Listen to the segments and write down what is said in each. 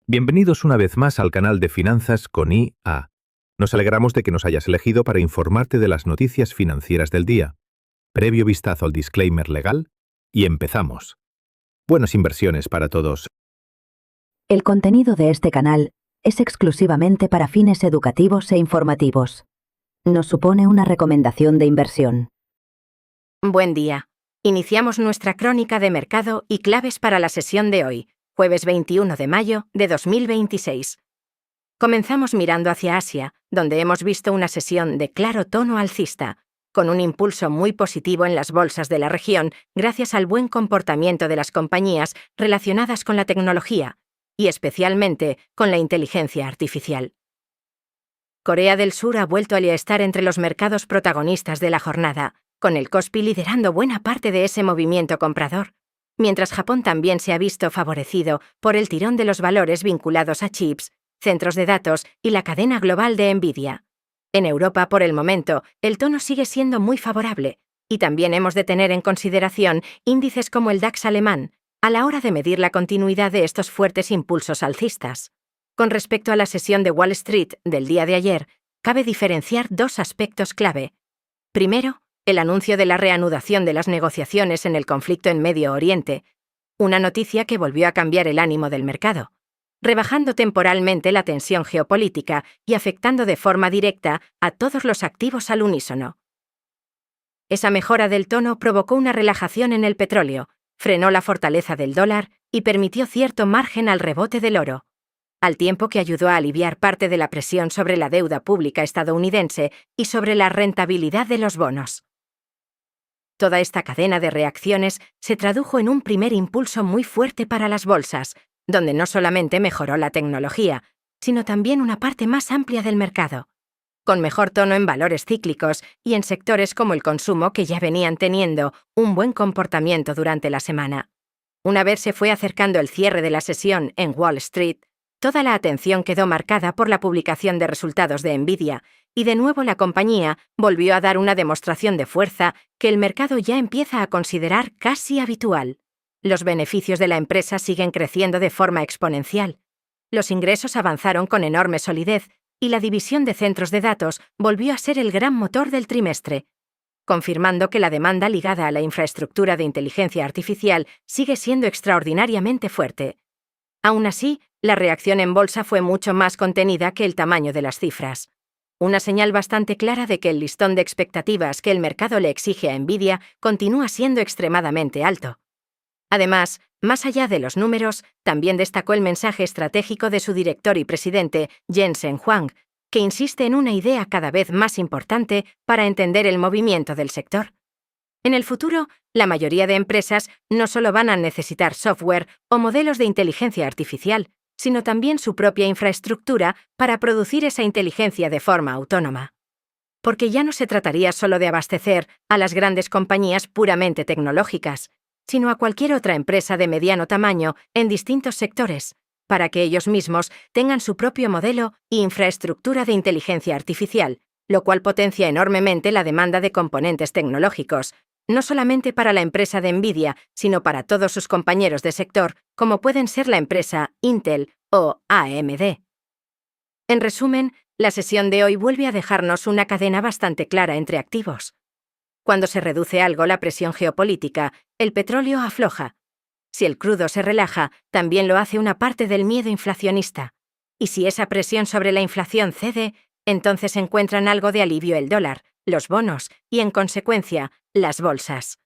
Bienvenidos una vez más al canal de Finanzas con IA. Nos alegramos de que nos hayas elegido para informarte de las noticias financieras del día. Previo vistazo al disclaimer legal y empezamos. Buenas inversiones para todos. El contenido de este canal es exclusivamente para fines educativos e informativos. No supone una recomendación de inversión. Buen día. Iniciamos nuestra crónica de mercado y claves para la sesión de hoy, jueves 21 de mayo de 2026. Comenzamos mirando hacia Asia, donde hemos visto una sesión de claro tono alcista, con un impulso muy positivo en las bolsas de la región gracias al buen comportamiento de las compañías relacionadas con la tecnología, y especialmente con la inteligencia artificial. Corea del Sur ha vuelto a estar entre los mercados protagonistas de la jornada, con el Kospi liderando buena parte de ese movimiento comprador, mientras Japón también se ha visto favorecido por el tirón de los valores vinculados a chips, centros de datos y la cadena global de Nvidia. En Europa, por el momento, el tono sigue siendo muy favorable, y también hemos de tener en consideración índices como el DAX alemán, a la hora de medir la continuidad de estos fuertes impulsos alcistas. Con respecto a la sesión de Wall Street del día de ayer, cabe diferenciar dos aspectos clave. Primero, el anuncio de la reanudación de las negociaciones en el conflicto en Medio Oriente, una noticia que volvió a cambiar el ánimo del mercado, rebajando temporalmente la tensión geopolítica y afectando de forma directa a todos los activos al unísono. Esa mejora del tono provocó una relajación en el petróleo, frenó la fortaleza del dólar y permitió cierto margen al rebote del oro, al tiempo que ayudó a aliviar parte de la presión sobre la deuda pública estadounidense y sobre la rentabilidad de los bonos. Toda esta cadena de reacciones se tradujo en un primer impulso muy fuerte para las bolsas, donde no solamente mejoró la tecnología, sino también una parte más amplia del mercado, con mejor tono en valores cíclicos y en sectores como el consumo que ya venían teniendo un buen comportamiento durante la semana. Una vez se fue acercando el cierre de la sesión en Wall Street, toda la atención quedó marcada por la publicación de resultados de Nvidia, y de nuevo la compañía volvió a dar una demostración de fuerza que el mercado ya empieza a considerar casi habitual. Los beneficios de la empresa siguen creciendo de forma exponencial. Los ingresos avanzaron con enorme solidez y la división de centros de datos volvió a ser el gran motor del trimestre, confirmando que la demanda ligada a la infraestructura de inteligencia artificial sigue siendo extraordinariamente fuerte. Aún así, la reacción en bolsa fue mucho más contenida que el tamaño de las cifras. Una señal bastante clara de que el listón de expectativas que el mercado le exige a Nvidia continúa siendo extremadamente alto. Además, más allá de los números, también destacó el mensaje estratégico de su director y presidente, Jensen Huang, que insiste en una idea cada vez más importante para entender el movimiento del sector. En el futuro, la mayoría de empresas no solo van a necesitar software o modelos de inteligencia artificial, sino también su propia infraestructura para producir esa inteligencia de forma autónoma. Porque ya no se trataría solo de abastecer a las grandes compañías puramente tecnológicas, sino a cualquier otra empresa de mediano tamaño en distintos sectores, para que ellos mismos tengan su propio modelo e infraestructura de inteligencia artificial, lo cual potencia enormemente la demanda de componentes tecnológicos, no solamente para la empresa de Nvidia, sino para todos sus compañeros de sector, como pueden ser la empresa Intel o AMD. En resumen, la sesión de hoy vuelve a dejarnos una cadena bastante clara entre activos. Cuando se reduce algo la presión geopolítica, el petróleo afloja. Si el crudo se relaja, también lo hace una parte del miedo inflacionista. Y si esa presión sobre la inflación cede, entonces encuentran algo de alivio el dólar, los bonos y, en consecuencia, las bolsas.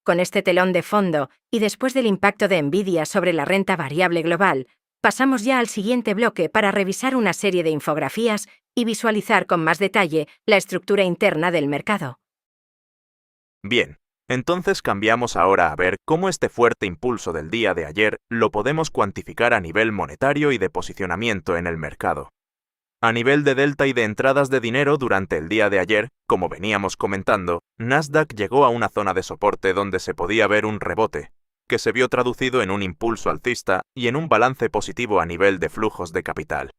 Con este telón de fondo y después del impacto de Nvidia sobre la renta variable global, pasamos ya al siguiente bloque para revisar una serie de infografías y visualizar con más detalle la estructura interna del mercado. Bien, entonces cambiamos ahora a ver cómo este fuerte impulso del día de ayer lo podemos cuantificar a nivel monetario y de posicionamiento en el mercado. A nivel de delta y de entradas de dinero durante el día de ayer, como veníamos comentando, Nasdaq llegó a una zona de soporte donde se podía ver un rebote, que se vio traducido en un impulso alcista y en un balance positivo a nivel de flujos de capital.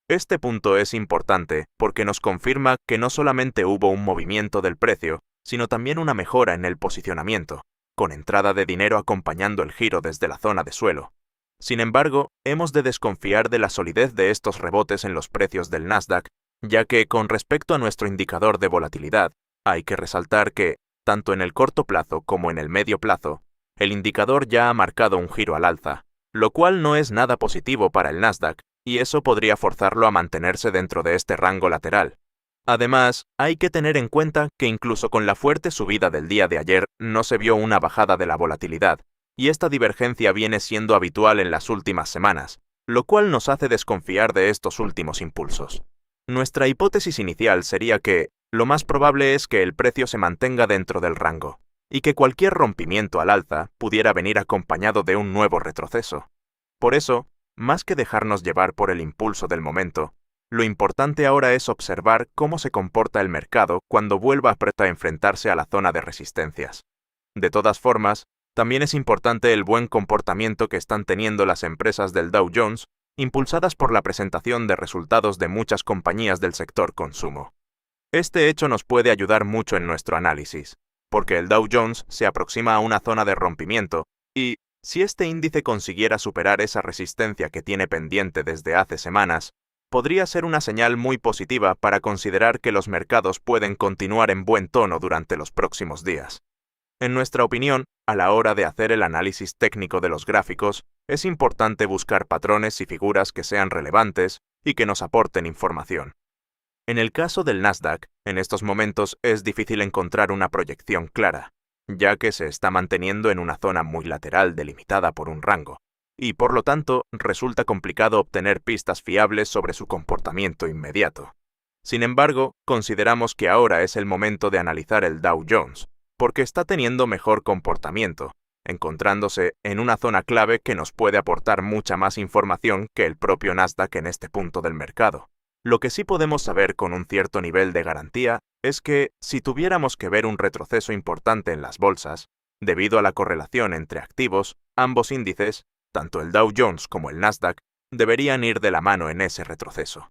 Este punto es importante porque nos confirma que no solamente hubo un movimiento del precio, sino también una mejora en el posicionamiento, con entrada de dinero acompañando el giro desde la zona de suelo. Sin embargo, hemos de desconfiar de la solidez de estos rebotes en los precios del Nasdaq, ya que con respecto a nuestro indicador de volatilidad, hay que resaltar que, tanto en el corto plazo como en el medio plazo, el indicador ya ha marcado un giro al alza, lo cual no es nada positivo para el Nasdaq, y eso podría forzarlo a mantenerse dentro de este rango lateral. Además, hay que tener en cuenta que incluso con la fuerte subida del día de ayer no se vio una bajada de la volatilidad, y esta divergencia viene siendo habitual en las últimas semanas, lo cual nos hace desconfiar de estos últimos impulsos. Nuestra hipótesis inicial sería que lo más probable es que el precio se mantenga dentro del rango, y que cualquier rompimiento al alza pudiera venir acompañado de un nuevo retroceso. Por eso, más que dejarnos llevar por el impulso del momento, lo importante ahora es observar cómo se comporta el mercado cuando vuelva a enfrentarse a la zona de resistencias. De todas formas, también es importante el buen comportamiento que están teniendo las empresas del Dow Jones, impulsadas por la presentación de resultados de muchas compañías del sector consumo. Este hecho nos puede ayudar mucho en nuestro análisis, porque el Dow Jones se aproxima a una zona de rompimiento y, si este índice consiguiera superar esa resistencia que tiene pendiente desde hace semanas, podría ser una señal muy positiva para considerar que los mercados pueden continuar en buen tono durante los próximos días. En nuestra opinión, a la hora de hacer el análisis técnico de los gráficos, es importante buscar patrones y figuras que sean relevantes y que nos aporten información. En el caso del Nasdaq, en estos momentos es difícil encontrar una proyección clara, ya que se está manteniendo en una zona muy lateral delimitada por un rango, y por lo tanto resulta complicado obtener pistas fiables sobre su comportamiento inmediato. Sin embargo, consideramos que ahora es el momento de analizar el Dow Jones, porque está teniendo mejor comportamiento, encontrándose en una zona clave que nos puede aportar mucha más información que el propio Nasdaq en este punto del mercado. Lo que sí podemos saber con un cierto nivel de garantía es que, si tuviéramos que ver un retroceso importante en las bolsas, debido a la correlación entre activos, ambos índices, tanto el Dow Jones como el Nasdaq, deberían ir de la mano en ese retroceso.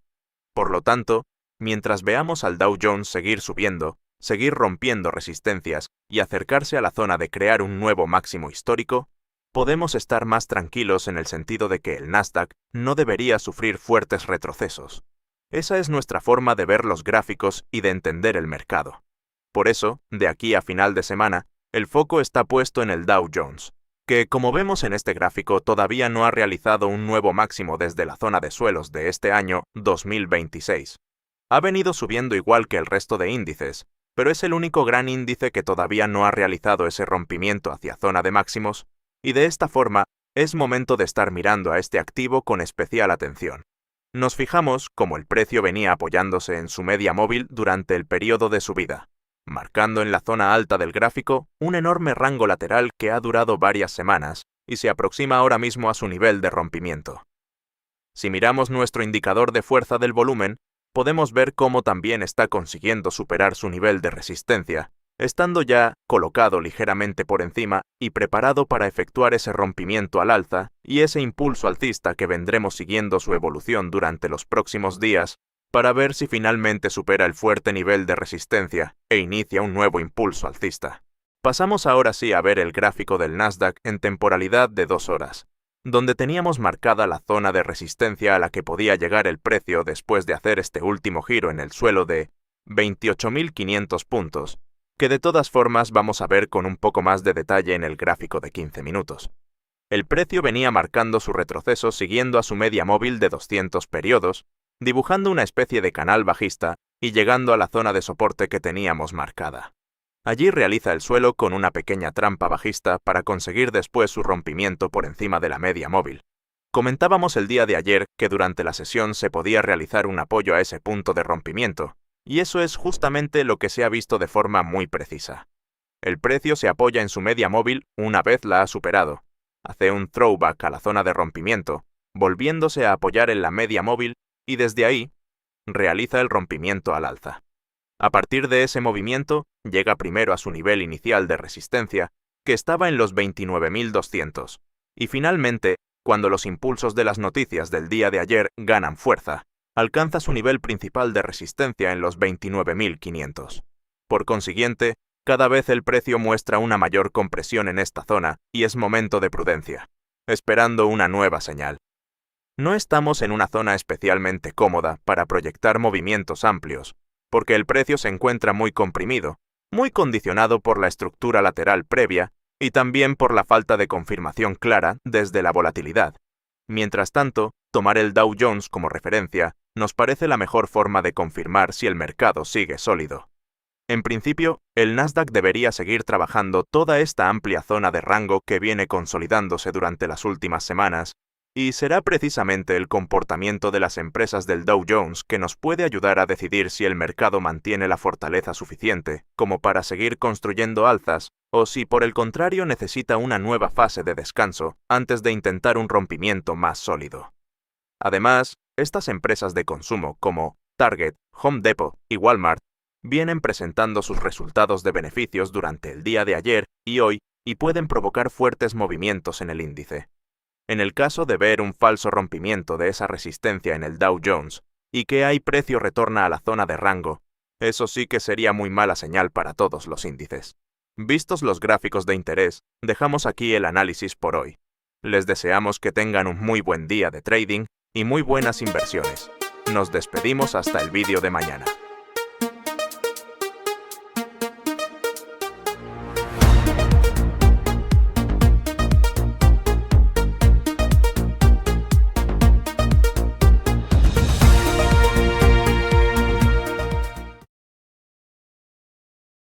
Por lo tanto, mientras veamos al Dow Jones seguir subiendo, seguir rompiendo resistencias y acercarse a la zona de crear un nuevo máximo histórico, podemos estar más tranquilos en el sentido de que el Nasdaq no debería sufrir fuertes retrocesos. Esa es nuestra forma de ver los gráficos y de entender el mercado. Por eso, de aquí a final de semana, el foco está puesto en el Dow Jones, que, como vemos en este gráfico, todavía no ha realizado un nuevo máximo desde la zona de suelos de este año 2026. Ha venido subiendo igual que el resto de índices, pero es el único gran índice que todavía no ha realizado ese rompimiento hacia zona de máximos, y de esta forma es momento de estar mirando a este activo con especial atención. Nos fijamos cómo el precio venía apoyándose en su media móvil durante el periodo de subida, marcando en la zona alta del gráfico un enorme rango lateral que ha durado varias semanas y se aproxima ahora mismo a su nivel de rompimiento. Si miramos nuestro indicador de fuerza del volumen, podemos ver cómo también está consiguiendo superar su nivel de resistencia, estando ya colocado ligeramente por encima y preparado para efectuar ese rompimiento al alza y ese impulso alcista que vendremos siguiendo su evolución durante los próximos días para ver si finalmente supera el fuerte nivel de resistencia e inicia un nuevo impulso alcista. Pasamos ahora sí a ver el gráfico del Nasdaq en temporalidad de 2 horas, donde teníamos marcada la zona de resistencia a la que podía llegar el precio después de hacer este último giro en el suelo de 28.500 puntos, que de todas formas vamos a ver con un poco más de detalle en el gráfico de 15 minutos. El precio venía marcando su retroceso siguiendo a su media móvil de 200 periodos, dibujando una especie de canal bajista y llegando a la zona de soporte que teníamos marcada. Allí realiza el suelo con una pequeña trampa bajista para conseguir después su rompimiento por encima de la media móvil. Comentábamos el día de ayer que durante la sesión se podía realizar un apoyo a ese punto de rompimiento, y eso es justamente lo que se ha visto de forma muy precisa. El precio se apoya en su media móvil una vez la ha superado, hace un throwback a la zona de rompimiento, volviéndose a apoyar en la media móvil y desde ahí realiza el rompimiento al alza. A partir de ese movimiento, llega primero a su nivel inicial de resistencia, que estaba en los 29.200, y finalmente, cuando los impulsos de las noticias del día de ayer ganan fuerza, alcanza su nivel principal de resistencia en los 29.500. Por consiguiente, cada vez el precio muestra una mayor compresión en esta zona y es momento de prudencia. esperando una nueva señal. No estamos en una zona especialmente cómoda para proyectar movimientos amplios, porque el precio se encuentra muy comprimido, muy condicionado por la estructura lateral previa y también por la falta de confirmación clara desde la volatilidad. Mientras tanto, tomar el Dow Jones como referencia nos parece la mejor forma de confirmar si el mercado sigue sólido. En principio, el Nasdaq debería seguir trabajando toda esta amplia zona de rango que viene consolidándose durante las últimas semanas, y será precisamente el comportamiento de las empresas del Dow Jones que nos puede ayudar a decidir si el mercado mantiene la fortaleza suficiente como para seguir construyendo alzas, o si por el contrario necesita una nueva fase de descanso antes de intentar un rompimiento más sólido. Además, estas empresas de consumo como Target, Home Depot y Walmart vienen presentando sus resultados de beneficios durante el día de ayer y hoy y pueden provocar fuertes movimientos en el índice. En el caso de ver un falso rompimiento de esa resistencia en el Dow Jones y que hay precio retorna a la zona de rango, eso sí que sería muy mala señal para todos los índices. Vistos los gráficos de interés, dejamos aquí el análisis por hoy. Les deseamos que tengan un muy buen día de trading y muy buenas inversiones. Nos despedimos hasta el vídeo de mañana.